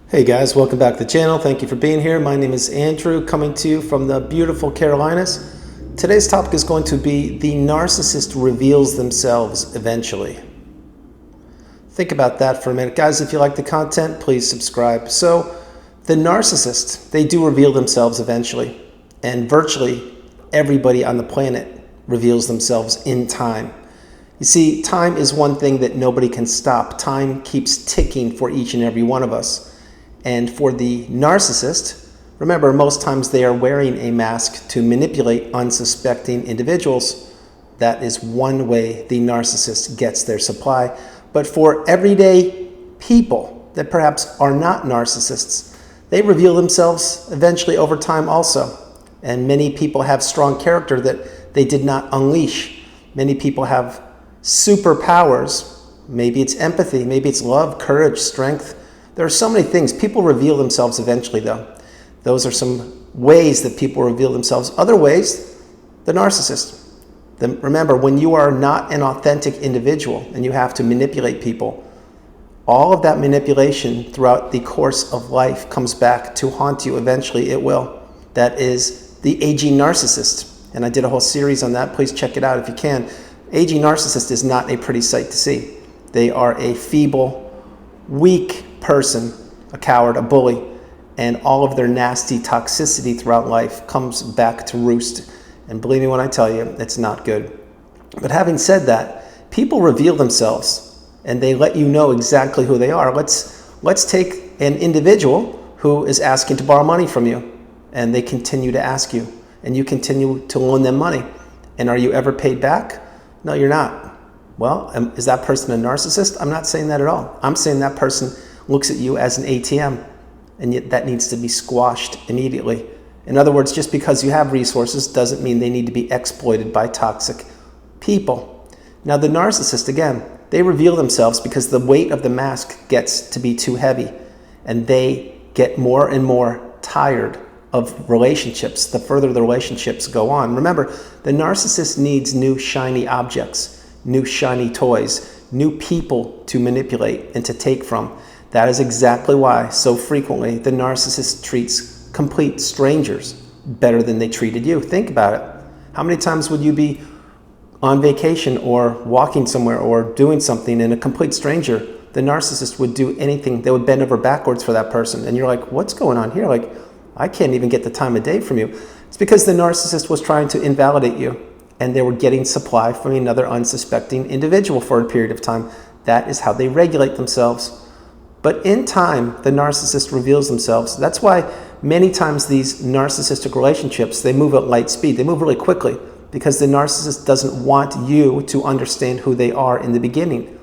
Hey guys, welcome back to the channel. Thank you for being here. My name is Andrew, coming to you from the beautiful Carolinas. Today's topic is going to be the narcissist reveals themselves eventually. Think about that for a minute. Guys, if you like the content, please subscribe. So, the narcissist, they do reveal themselves eventually. And virtually everybody on the planet reveals themselves in time. You see, time is one thing that nobody can stop. Time keeps ticking for each and every one of us. And for the narcissist, remember, most times they are wearing a mask to manipulate unsuspecting individuals. That is one way the narcissist gets their supply. But for everyday people that perhaps are not narcissists, they reveal themselves eventually over time also. And many people have strong character that they did not unleash. Many people have superpowers. Maybe it's empathy, maybe it's love, courage, strength. There are so many things. People reveal themselves eventually, though. Those are some ways that people reveal themselves. Other ways, the narcissist. Remember, when you are not an authentic individual and you have to manipulate people, all of that manipulation throughout the course of life comes back to haunt you. Eventually, it will. That is the aging narcissist. And I did a whole series on that. Please check it out if you can. Aging narcissist is not a pretty sight to see. They are a feeble, weak person, a coward, a bully, and all of their nasty toxicity throughout life comes back to roost. And believe me when I tell you, it's not good. But having said that, people reveal themselves and they let you know exactly who they are. Let's take an individual who is asking to borrow money from you, and they continue to ask you, and you continue to loan them money. And are you ever paid back? No, you're not. Well, is that person a narcissist? I'm not saying that at all. I'm saying that person looks at you as an ATM, and yet that needs to be squashed immediately. In other words, just because you have resources doesn't mean they need to be exploited by toxic people. Now, the narcissist, again, they reveal themselves because the weight of the mask gets to be too heavy, and they get more and more tired of relationships the further the relationships go on. Remember, the narcissist needs new shiny objects, new shiny toys, new people to manipulate and to take from. That is exactly why so frequently the narcissist treats complete strangers better than they treated you. Think about it. How many times would you be on vacation or walking somewhere or doing something and a complete stranger, the narcissist would do anything, they would bend over backwards for that person, and you're like, what's going on here? Like, I can't even get the time of day from you. It's because the narcissist was trying to invalidate you, and they were getting supply from another unsuspecting individual for a period of time. That is how they regulate themselves. But in time, the narcissist reveals themselves. That's why many times these narcissistic relationships, they move at light speed. They move really quickly because the narcissist doesn't want you to understand who they are in the beginning.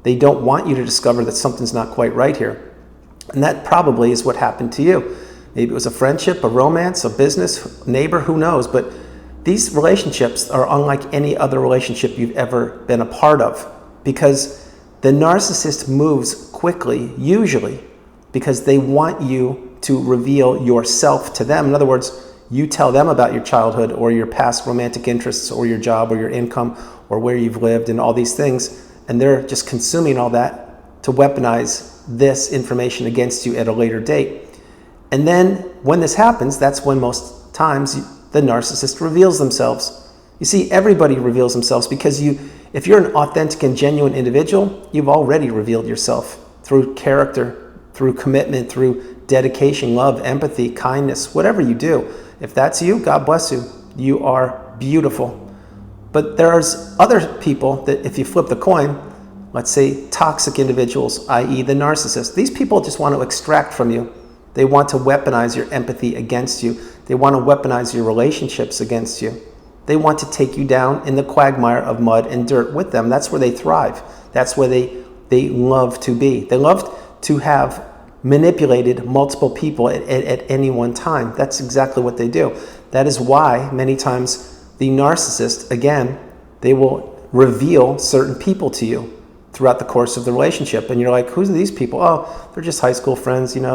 They don't want you to discover that something's not quite right here. And that probably is what happened to you. Maybe it was a friendship, a romance, a business, neighbor, who knows. But these relationships are unlike any other relationship you've ever been a part of, because the narcissist moves quickly, usually, because they want you to reveal yourself to them. In other words, you tell them about your childhood or your past romantic interests or your job or your income or where you've lived and all these things, and they're just consuming all that to weaponize this information against you at a later date. And then when this happens, that's when most times the narcissist reveals themselves. You see, everybody reveals themselves because if you're an authentic and genuine individual, you've already revealed yourself through character, through commitment, through dedication, love, empathy, kindness, whatever you do. If that's you, God bless you. You are beautiful. But there's other people that if you flip the coin, let's say toxic individuals, i.e. the narcissist, these people just want to extract from you. They want to weaponize your empathy against you. They want to weaponize your relationships against you. They want to take you down in the quagmire of mud and dirt with them. That's where they thrive. That's where they love to be. They love to have manipulated multiple people at any one time. That's exactly what they do. That is why many times the narcissist, again, they will reveal certain people to you throughout the course of the relationship. And you're like, who's these people? Oh, they're just high school friends. What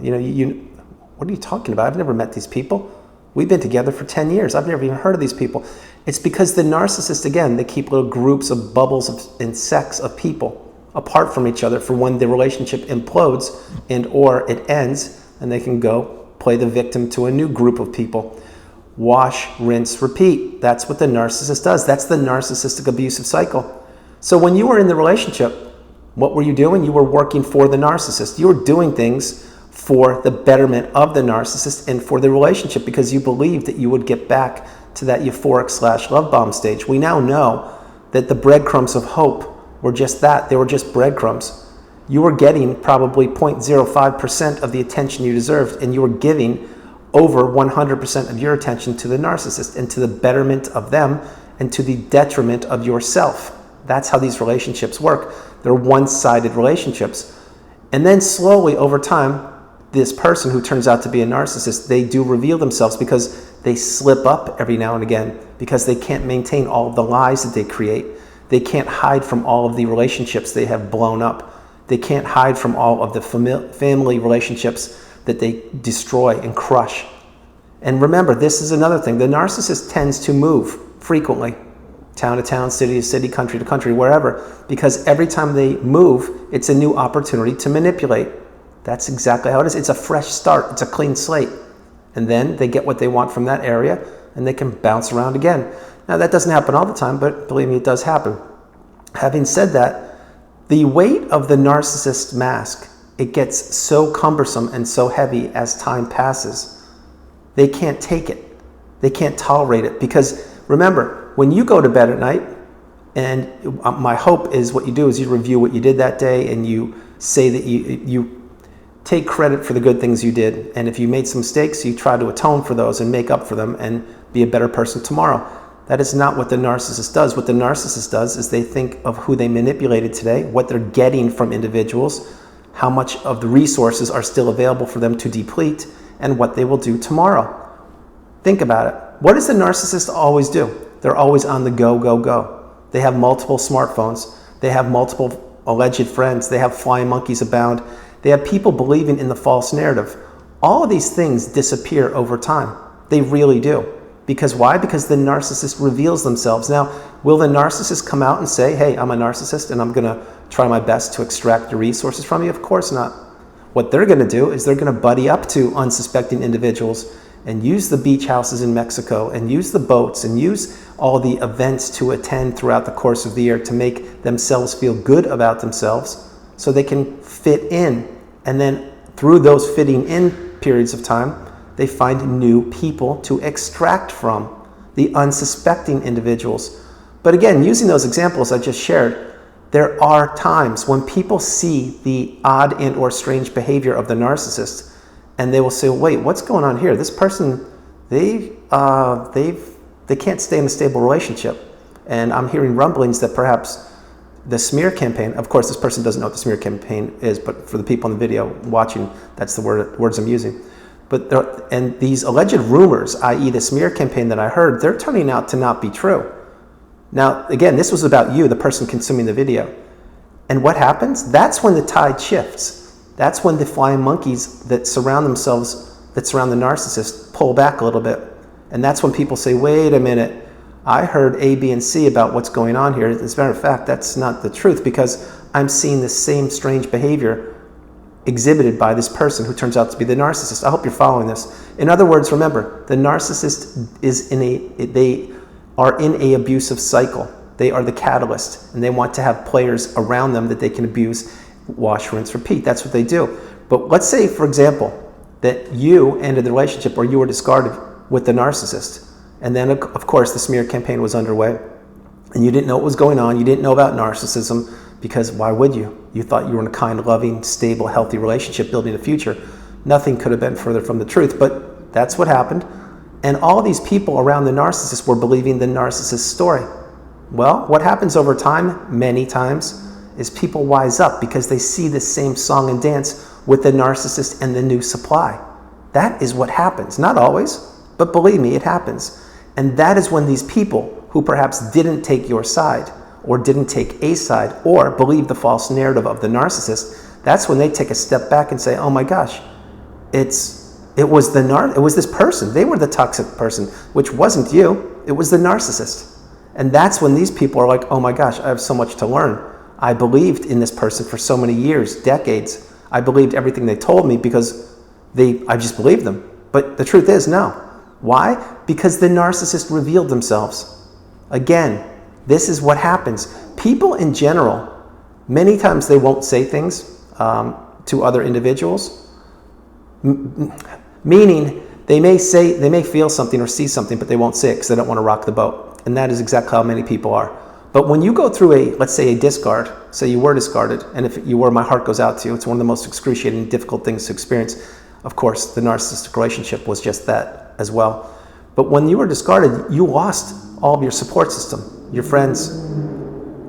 are you talking about? I've never met these people. We've been together for 10 years. I've never even heard of these people. It's because the narcissist, again, they keep little groups of bubbles and sects of people apart from each other for when the relationship implodes and or it ends, and they can go play the victim to a new group of people. Wash, rinse, repeat. That's what the narcissist does. That's the narcissistic abusive cycle. So when you were in the relationship, what were you doing? You were working for the narcissist. You were doing things for the betterment of the narcissist and for the relationship because you believed that you would get back to that euphoric / love bomb stage. We now know that the breadcrumbs of hope were just that. They were just breadcrumbs. You were getting probably 0.05% of the attention you deserved, and you were giving over 100% of your attention to the narcissist and to the betterment of them and to the detriment of yourself. That's how these relationships work. They're one-sided relationships. And then slowly over time, this person who turns out to be a narcissist, they do reveal themselves because they slip up every now and again because they can't maintain all of the lies that they create. They can't hide from all of the relationships they have blown up. They can't hide from all of the family relationships that they destroy and crush. And remember, this is another thing. The narcissist tends to move frequently, town to town, city to city, country to country, wherever, because every time they move, it's a new opportunity to manipulate. That's exactly how it is. It's a fresh start. It's a clean slate. And then they get what they want from that area, and they can bounce around again. Now, that doesn't happen all the time, but believe me, it does happen. Having said that, the weight of the narcissist mask, it gets so cumbersome and so heavy as time passes. They can't take it. They can't tolerate it. Because remember, when you go to bed at night, and my hope is what you do is you review what you did that day, and you say that you take credit for the good things you did. And if you made some mistakes, you try to atone for those and make up for them and be a better person tomorrow. That is not what the narcissist does. What the narcissist does is they think of who they manipulated today, what they're getting from individuals, how much of the resources are still available for them to deplete, and what they will do tomorrow. Think about it. What does the narcissist always do? They're always on the go, go, go. They have multiple smartphones. They have multiple alleged friends. They have flying monkeys abound. They have people believing in the false narrative. All of these things disappear over time. They really do. Because why? Because the narcissist reveals themselves. Now, will the narcissist come out and say, hey, I'm a narcissist and I'm going to try my best to extract the resources from you? Of course not. What they're going to do is they're going to buddy up to unsuspecting individuals and use the beach houses in Mexico and use the boats and use all the events to attend throughout the course of the year to make themselves feel good about themselves so they can fit in. And then through those fitting in periods of time, they find new people to extract from, the unsuspecting individuals. But again, using those examples I just shared, there are times when people see the odd and or strange behavior of the narcissist, and they will say, wait, what's going on here? This person, they can't stay in a stable relationship. And I'm hearing rumblings that perhaps the smear campaign, of course, this person doesn't know what the smear campaign is, but for the people in the video watching, that's the words I'm using. And these alleged rumors, i.e. the smear campaign that I heard, they're turning out to not be true. Now, again, this was about you, the person consuming the video. And what happens? That's when the tide shifts. That's when the flying monkeys that surround themselves, that surround the narcissist, pull back a little bit. And that's when people say, wait a minute, I heard A, B, and C about what's going on here. As a matter of fact, that's not the truth because I'm seeing the same strange behavior exhibited by this person who turns out to be the narcissist. I hope you're following this. In other words, remember, the narcissist they are in a abusive cycle. They are the catalyst, and they want to have players around them that they can abuse, wash, rinse, repeat. That's what they do. But let's say, for example, that you ended the relationship or you were discarded with the narcissist. And then, of course, the smear campaign was underway, and you didn't know what was going on. You didn't know about narcissism. Because why would you? You thought you were in a kind, loving, stable, healthy relationship building a future. Nothing could have been further from the truth, but that's what happened. And all these people around the narcissist were believing the narcissist story. Well, what happens over time, many times, is people wise up because they see the same song and dance with the narcissist and the new supply. That is what happens. Not always, but believe me, it happens. And that is when these people who perhaps didn't take your side or didn't take a side or believe the false narrative of the narcissist, that's when they take a step back and say, oh my gosh, it was this person. They were the toxic person, which wasn't you. It was the narcissist. And that's when these people are like, oh my gosh, I have so much to learn. I believed in this person for so many years, decades. I believed everything they told me because I just believed them. But the truth is, no. Why? Because the narcissist revealed themselves. Again, this is what happens. People in general, many times they won't say things to other individuals, meaning they may feel something or see something, but they won't say it because they don't want to rock the boat. And that is exactly how many people are. But when you go through let's say a discard, say you were discarded, and if you were, my heart goes out to you. It's one of the most excruciating and difficult things to experience. Of course, the narcissistic relationship was just that as well. But when you were discarded, you lost all of your support system, your friends,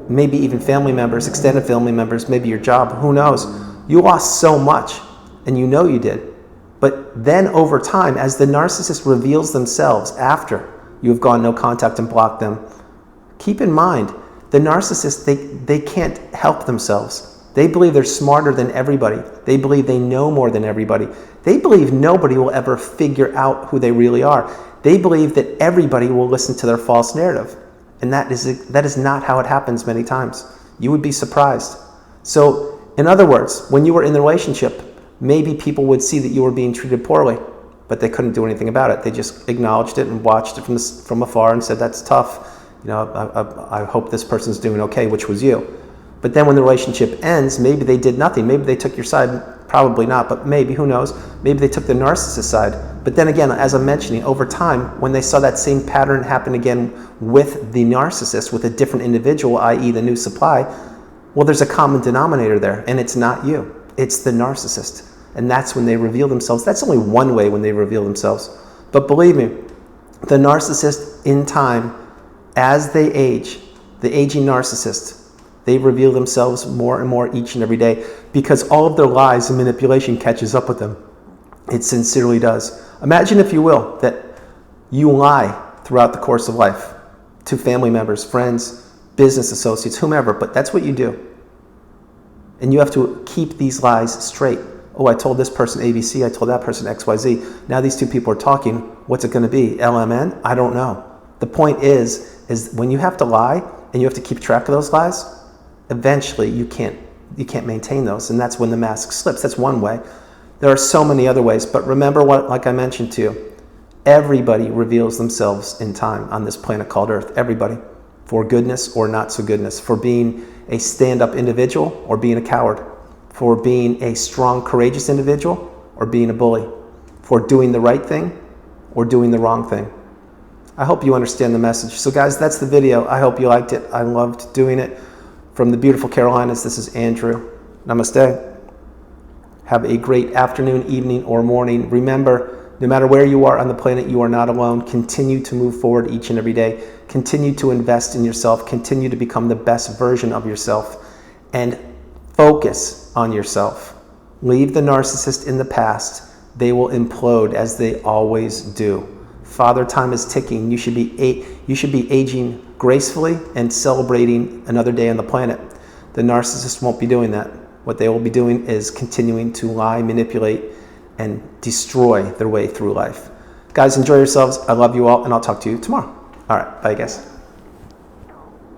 maybe even family members, extended family members, maybe your job, who knows? You lost so much, and you know you did. But then over time, as the narcissist reveals themselves after you have gone no contact and blocked them, keep in mind, the narcissist, they can't help themselves. They believe they're smarter than everybody. They believe they know more than everybody. They believe nobody will ever figure out who they really are. They believe that everybody will listen to their false narrative. And that is not how it happens many times. You would be surprised. So, in other words, when you were in the relationship, maybe people would see that you were being treated poorly, but they couldn't do anything about it. They just acknowledged it and watched it from afar and said, that's tough. You know, I hope this person's doing okay, which was you. But then when the relationship ends, maybe they did nothing. Maybe they took your side, probably not, but maybe, who knows? Maybe they took the narcissist side. But then again, as I'm mentioning, over time, when they saw that same pattern happen again with the narcissist, with a different individual, i.e. the new supply, well, there's a common denominator there, and it's not you. It's the narcissist. And that's when they reveal themselves. That's only one way when they reveal themselves. But believe me, the narcissist in time, as they age, the aging narcissist, they reveal themselves more and more each and every day because all of their lies and manipulation catches up with them. It sincerely does. Imagine, if you will, that you lie throughout the course of life to family members, friends, business associates, whomever, but that's what you do. And you have to keep these lies straight. Oh, I told this person ABC, I told that person XYZ. Now these two people are talking. What's it going to be? LMN? I don't know. The point is when you have to lie and you have to keep track of those lies, eventually you can't maintain those, and that's when the mask slips. That's one way. There are so many other ways, but remember what, like I mentioned to you, everybody reveals themselves in time on this planet called Earth. Everybody, for goodness or not so goodness, for being a stand-up individual or being a coward, for being a strong, courageous individual or being a bully, for doing the right thing or doing the wrong thing. I hope you understand the message. So guys, that's the video. I hope you liked it. I loved doing it. From the beautiful Carolinas, this is Andrew. Namaste. Have a great afternoon, evening, or morning. Remember, no matter where you are on the planet, you are not alone. Continue to move forward each and every day. Continue to invest in yourself. Continue to become the best version of yourself. And focus on yourself. Leave the narcissist in the past. They will implode as they always do. Father Time is ticking. You should be aging gracefully and celebrating another day on the planet. The narcissist won't be doing that. What they will be doing is continuing to lie, manipulate, and destroy their way through life. Guys, enjoy yourselves. I love you all, and I'll talk to you tomorrow. All right, bye guys.